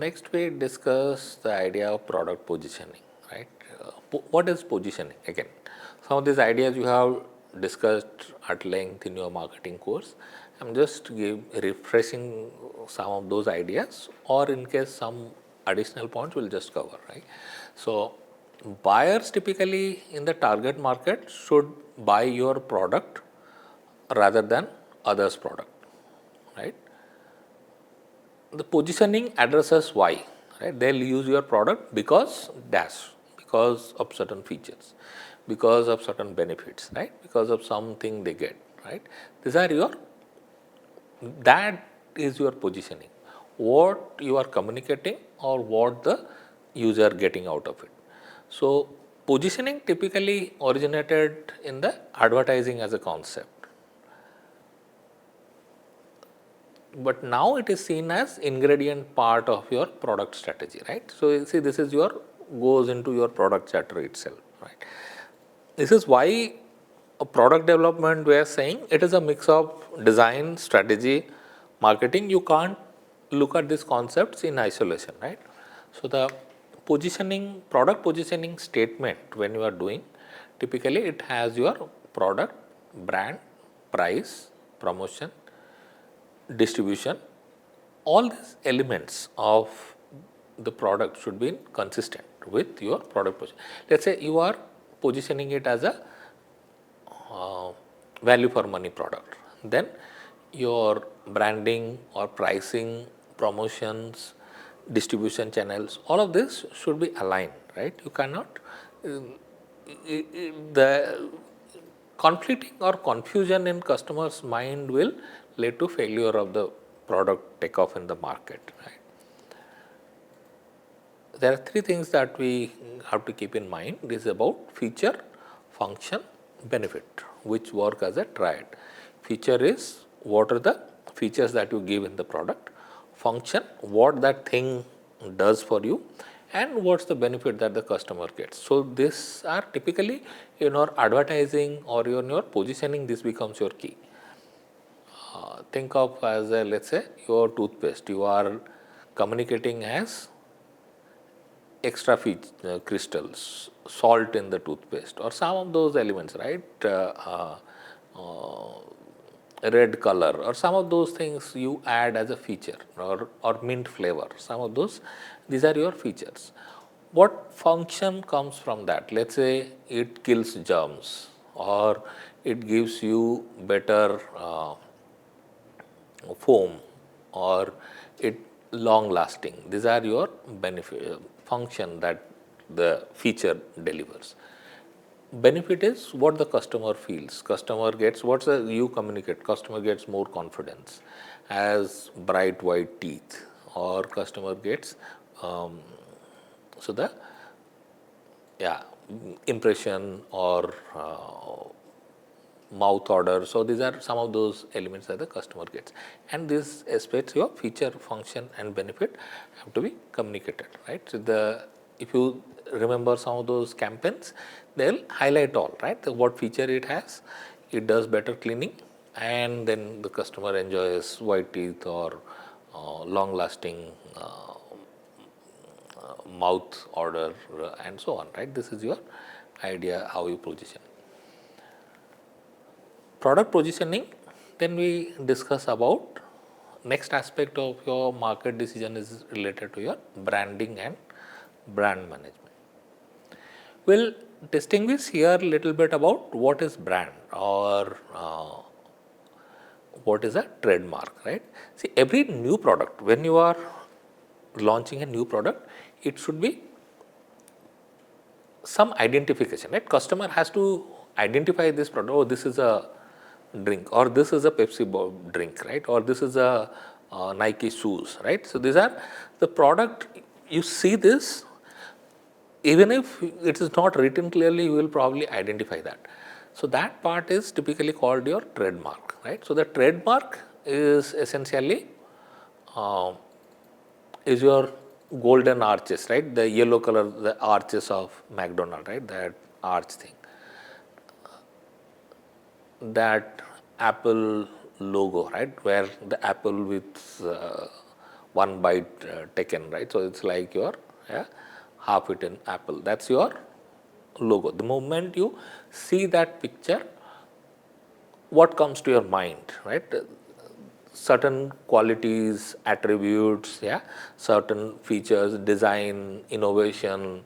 next we discuss the idea of product positioning, right? What is positioning? Again, some of these ideas you have discussed at length in your marketing course. I'm just refreshing some of those ideas, or in case some additional points we'll just cover, right? So, buyers typically in the target market should buy your product rather than others' product, right? The positioning addresses why, right? They'll use your product because of certain features, because of certain benefits, right? Because of something they get, right? These are your, that is your positioning, what you are communicating or what the user getting out of it. So positioning typically originated in the advertising as a concept, but now it is seen as ingredient part of your product strategy, right? So you see, this is your goes into your product chatter itself, right? This is why a product development, we are saying it is a mix of design, strategy, marketing. You can't look at these concepts in isolation, right? So the positioning, product positioning statement when you are doing, typically it has your product, brand, price, promotion, distribution. All these elements of the product should be consistent with your product position. Let's say you are positioning it as a value for money product, then your branding or pricing, promotions, distribution channels, all of this should be aligned, right? You cannot the conflicting or confusion in customers mind will lead to failure of the product takeoff in the market, right? There are three things that we have to keep in mind. This is about feature, function, benefit, which work as a triad. Feature is what are the features that you give in the product, function, what that thing does for you, and what's the benefit that the customer gets. So these are typically in your advertising or in your positioning, this becomes your key. Think of as a, let's say, your toothpaste, you are communicating as extra crystals, salt in the toothpaste, or some of those elements, right? Red color, or some of those things you add as a feature, or mint flavor, some of those, these are your features. What function comes from that? Let's say it kills germs, or it gives you better foam, or it long lasting. These are your benefit function that the feature delivers. Benefit is what the customer feels. Customer gets what's the you communicate. Customer gets more confidence, has bright white teeth, or customer gets so the impression or mouth odor. So these are some of those elements that the customer gets, and these aspects, your feature, function, and benefit have to be communicated, right? So the if you remember some of those campaigns, they'll highlight all, right? What feature it has, it does better cleaning, and then the customer enjoys white teeth or long lasting mouth odor and so on, right? This is your idea how you position. Product positioning, then we discuss about next aspect of your market decision is related to your branding and brand management. We'll distinguish here a little bit about what is brand or what is a trademark, right? See, every new product, when you are launching a new product, it should be some identification, right? Customer has to identify this product. Oh, this is a drink, or this is a Pepsi drink, right? Or this is a Nike shoes, right? So these are the product. You see this, even if it is not written clearly, you will probably identify that. So that part is typically called your trademark, right? So the trademark is essentially is your golden arches, right? The yellow color, the arches of McDonald, right? That arch thing. That Apple logo, right? Where the apple with one bite taken, right? So it's like your half-eaten apple. That's your logo. The moment you see that picture, what comes to your mind, right? Certain qualities, attributes, certain features, design, innovation,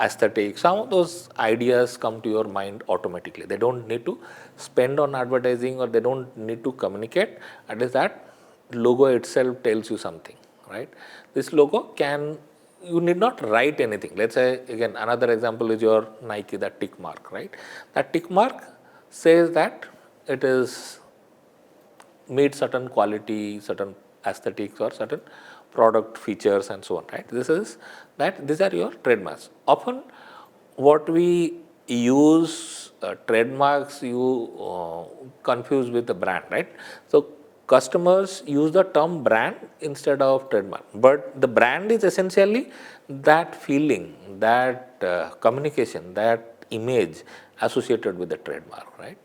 aesthetic, some of those ideas come to your mind automatically. They don't need to spend on advertising or they don't need to communicate. At least that logo itself tells you something, right? This logo you need not write anything. Let's say, again, another example is your Nike, that tick mark, right? That tick mark says that it is meet certain quality, certain aesthetics or certain product features and so on, right? These are your trademarks. Often what we use trademarks, you confuse with the brand, right? So customers use the term brand instead of trademark, but the brand is essentially that feeling, that communication, that image associated with the trademark, right?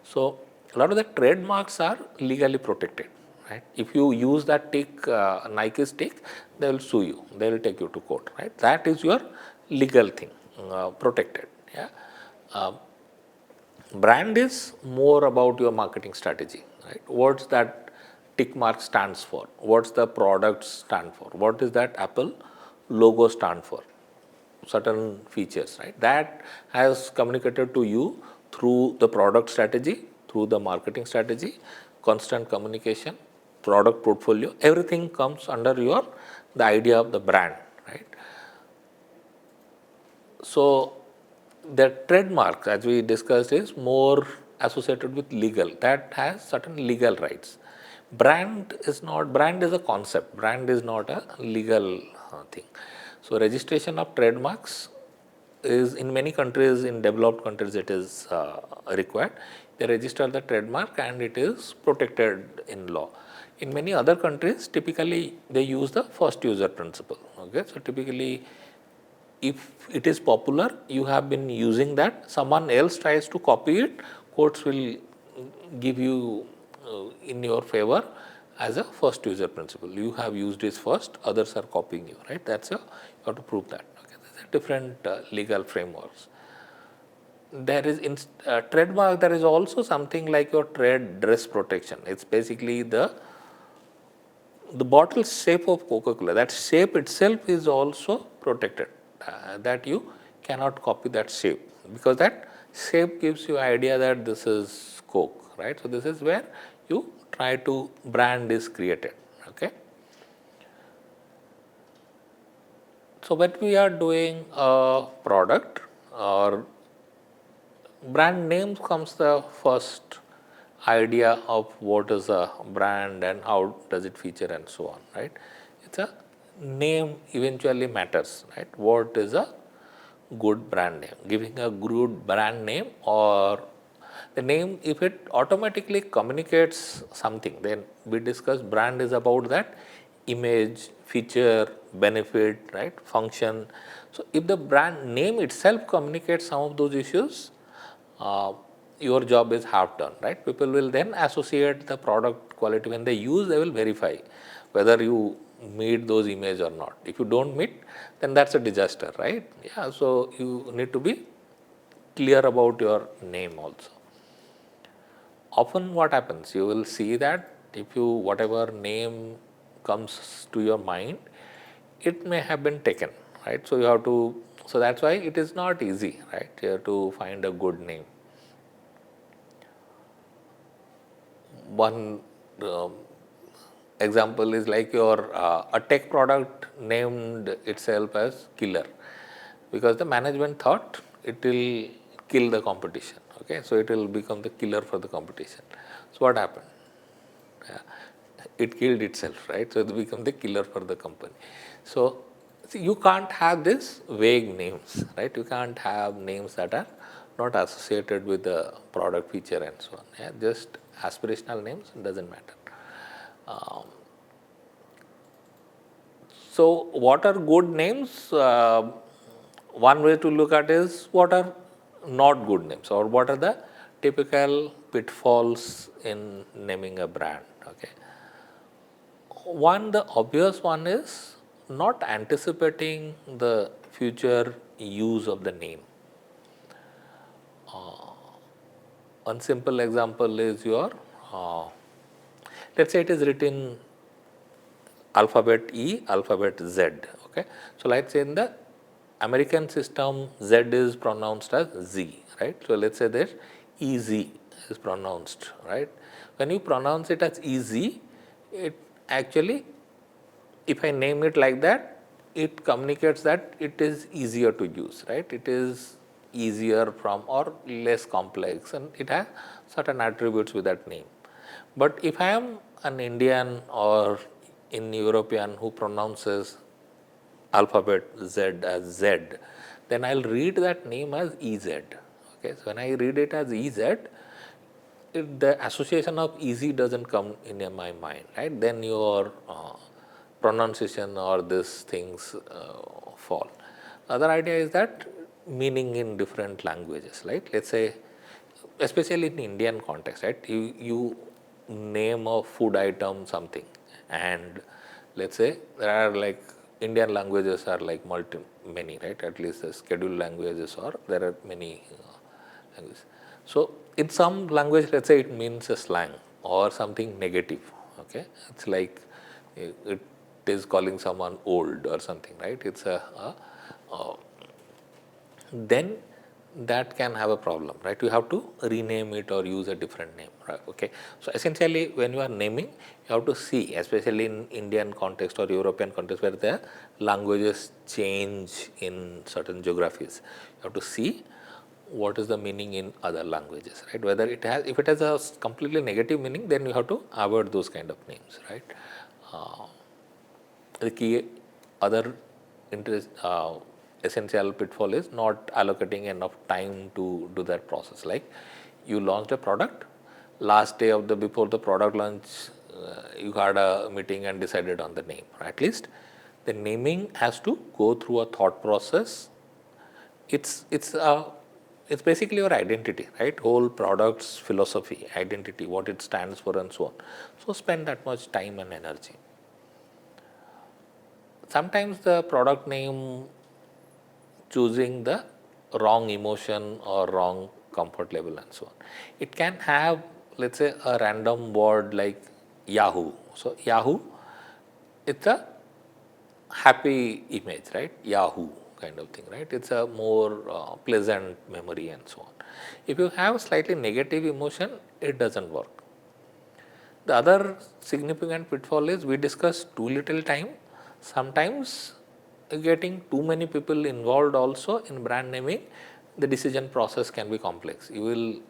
So a lot of the trademarks are legally protected, right? If you use that tick, Nike's tick, they will sue you. They will take you to court, right? That is your legal thing, protected. Yeah. Uh, Brand is more about your marketing strategy, right? What's that tick mark stands for? What's the product stand for? What does that Apple logo stand for? Certain features, right? That has communicated to you through the product strategy, through the marketing strategy, constant communication, product portfolio. Everything comes under the idea of the brand, right? So the trademark, as we discussed, is more associated with legal. That has certain legal rights. Brand is a concept. Brand is not a legal thing. So registration of trademarks is in many countries, in developed countries, it is required. They register the trademark and it is protected in law. In many other countries, typically they use the first user principle. Okay, so typically, if it is popular, you have been using that, someone else tries to copy it, courts will give you in your favor as a first user principle. You have used this first, others are copying you, right? You have to prove that. Okay, there are different legal frameworks. There is trademark. There is also something like your trade dress protection. It's basically the bottle shape of Coca-Cola. That shape itself is also protected. That you cannot copy that shape, because that shape gives you idea that this is Coke, right? So this is where you try to brand is created. Okay. So when we are doing a product or brand name comes the first idea of what is a brand and how does it feature and so on, right? It's a name eventually matters, right? What is a good brand name? Giving a good brand name, or the name, if it automatically communicates something, then we discuss brand is about that image, feature, benefit, right? Function. So if the brand name itself communicates some of those issues, uh, your job is half done, right? People will then associate the product quality. When they use, they will verify whether you meet those image or not. If you don't meet, then that's a disaster, right? Yeah, so you need to be clear about your name also. Often what happens, you will see that if you, whatever name comes to your mind, it may have been taken, right? So you have to, so that's why it is not easy, right? You have to find a good name. One example is like your a tech product named itself as killer, because the management thought it will kill the competition. Okay, so it will become the killer for the competition. So what happened? Yeah, it killed itself, right? So it become the killer for the company. So see, you can't have this vague names, right? You can't have names that are not associated with the product feature and so on. Yeah, just aspirational names, doesn't matter. Um, so what are good names? One way to look at is what are not good names, or what are the typical pitfalls in naming a brand. Okay. One, the obvious one is not anticipating the future use of the name. One simple example is your, let's say it is written alphabet E, alphabet Z. Okay, so let's say in the American system, Z is pronounced as Z, right? So let's say that EZ is pronounced, right? When you pronounce it as EZ, it actually, if I name it like that, it communicates that it is easier to use, right? It is easier from or less complex, and it has certain attributes with that name. But if I am an Indian or in European who pronounces alphabet Z as Z, then I'll read that name as EZ. Okay, so when I read it as EZ, the association of easy doesn't come in my mind, right? Then your pronunciation or these things fall. Other idea is that meaning in different languages, right? Let's say, especially in Indian context, right? You name a food item something, and let's say there are like Indian languages are like many, right? At least the scheduled languages, or there are many languages. So in some language, let's say it means a slang or something negative. Okay, it's like it is calling someone old or something, right? It's a then that can have a problem, right? You have to rename it or use a different name, right? Okay, so essentially when you are naming, you have to see, especially in Indian context or European context where the languages change in certain geographies, you have to see what is the meaning in other languages, right? Whether it has, if it has a completely negative meaning, then you have to avoid those kind of names, right? uh, the key other interest, essential pitfall is not allocating enough time to do that process. Like you launched a product, last day of the before the product launch, you had a meeting and decided on the name. At least the naming has to go through a thought process. It's basically your identity, right? Whole product's philosophy, identity, what it stands for, and so on. So spend that much time and energy. Sometimes the product name choosing the wrong emotion or wrong comfort level and so on. It can have, let's say, a random word like Yahoo. So Yahoo, it's a happy image, right? Yahoo kind of thing, right? It's a more pleasant memory and so on. If you have slightly negative emotion, it doesn't work. The other significant pitfall is we discuss too little time. Sometimes getting too many people involved also in brand naming, the decision process can be complex. You will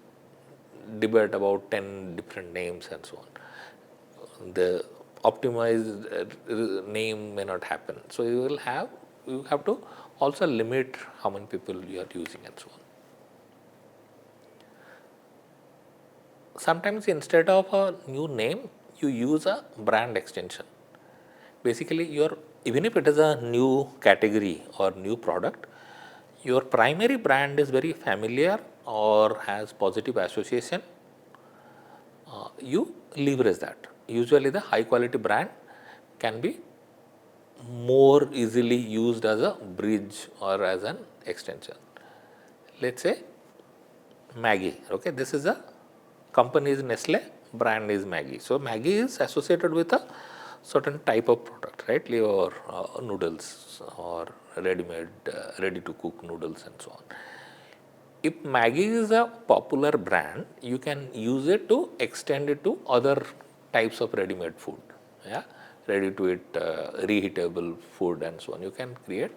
debate about 10 different names and so on. The optimized name may not happen. So you have to also limit how many people you are using and so on. Sometimes instead of a new name, you use a brand extension. Basically, even if it is a new category or new product, your primary brand is very familiar or has positive association, you leverage that. Usually the high quality brand can be more easily used as a bridge or as an extension. Let's say Maggi, okay, this is a company is Nestle, brand is Maggi. So Maggi is associated with a certain type of product, right? Your noodles or ready-made, ready-to-cook noodles and so on. If Maggi is a popular brand, you can use it to extend it to other types of ready-made food, yeah, ready to eat, reheatable food and so on. You can create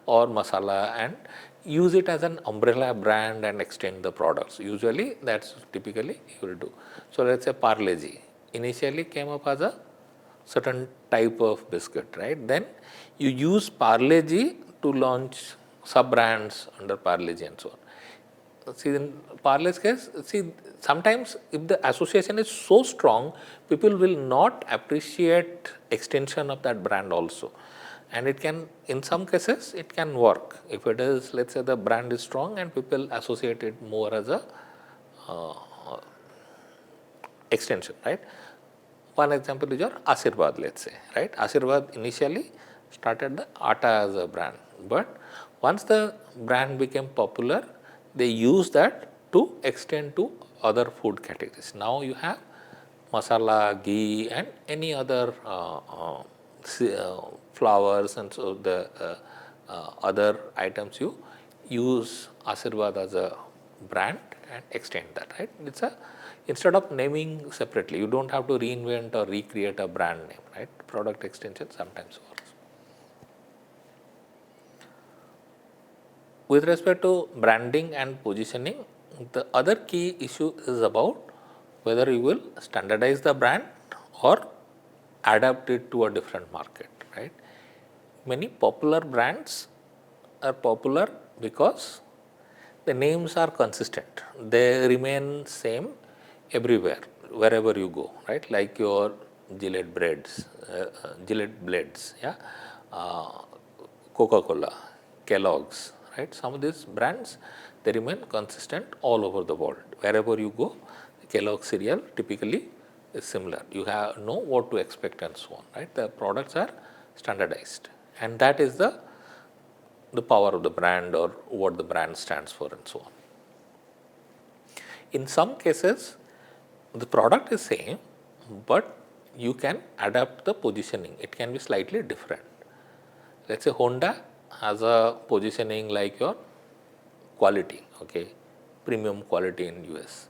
or masala and use it as an umbrella brand and extend the products. Usually, that's typically you will do. So let's say Parle-G initially came up as a certain type of biscuit, right? Then you use Parle-G to launch sub brands under Parle-G and so on. See, in Parle's case, see, sometimes if the association is so strong, people will not appreciate extension of that brand also. And it can, in some cases, it can work. If it is, let's say the brand is strong and people associate it more as a uh, extension, right? One example is your Ashirvad, let's say, right? Ashirvad initially started the atta as a brand, but once the brand became popular, they used that to extend to other food categories. Now you have masala, ghee, and any other flours, and so the other items you use Ashirvad as a brand and extend that, right? It's a, instead of naming separately, you don't have to reinvent or recreate a brand name, right? Product extension sometimes works. With respect to branding and positioning, the other key issue is about whether you will standardize the brand or adapt it to a different market, right? Many popular brands are popular because the names are consistent. They remain same everywhere, wherever you go, right? Like your Gillette breads, Gillette blades, yeah, Coca-Cola, Kellogg's, right? Some of these brands, they remain consistent all over the world. Wherever you go, Kellogg's cereal typically is similar. You have know what to expect and so on, right? The products are standardized, and that is the power of the brand or what the brand stands for and so on. In some cases, the product is same, but you can adapt the positioning. It can be slightly different. Let's say Honda has a positioning like your quality, okay, premium quality in US,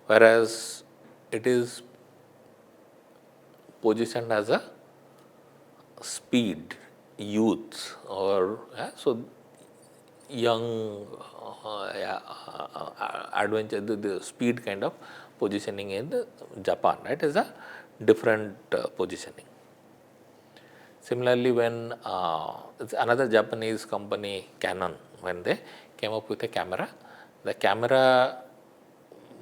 whereas it is positioned as a speed, youth, or so young, adventure, the speed kind of positioning in Japan, right, is a different positioning. Similarly, when it's another Japanese company, Canon, when they came up with a camera, the camera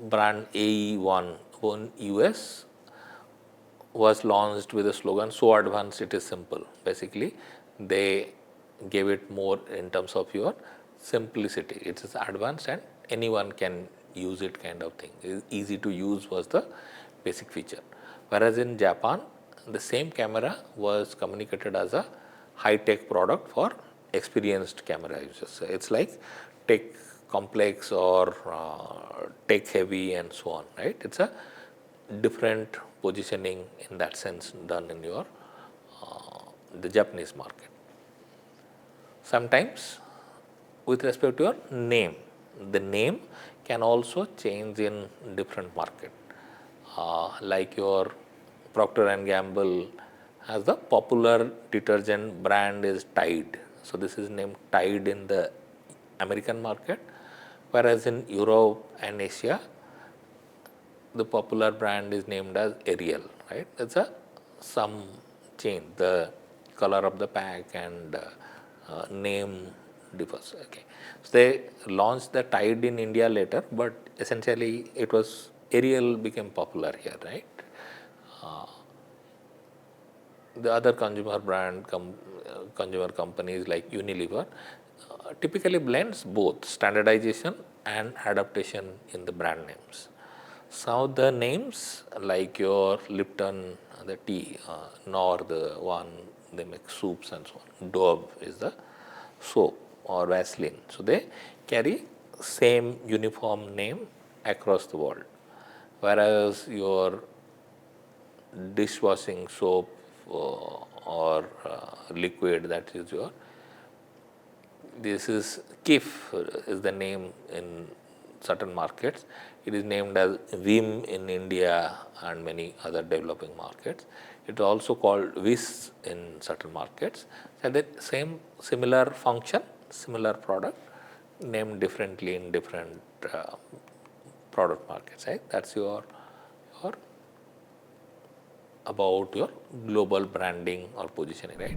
brand AE1 in US was launched with a slogan, so advanced it is simple. Basically, they gave it more in terms of your simplicity. It is advanced and anyone can use it, kind of thing. Easy to use was the basic feature. Whereas in Japan, the same camera was communicated as a high-tech product for experienced camera users. So it's like tech complex or tech heavy and so on, right? It's a different positioning in that sense done in your the Japanese market. Sometimes with respect to your name, the name can also change in different market. Like your Procter and Gamble has the popular detergent brand is Tide. So this is named Tide in the American market, whereas in Europe and Asia, the popular brand is named as Ariel, right? It's a some change. The color of the pack and name differs. Okay, so they launched the Tide in India later, but essentially it was Ariel became popular here, right? The other consumer consumer companies like Unilever typically blends both standardization and adaptation in the brand names. Some of the names like your Lipton, the tea, Nor, the one they make soups and so on. Dove is the soap or Vaseline. So they carry same uniform name across the world. Whereas your dishwashing soap or liquid, that is your, this is Kif is the name in certain markets. It is named as Vim in India and many other developing markets. It is also called Vis in certain markets. And the same similar function, similar product, named differently in different product markets. Right? That's your about your global branding or positioning, right?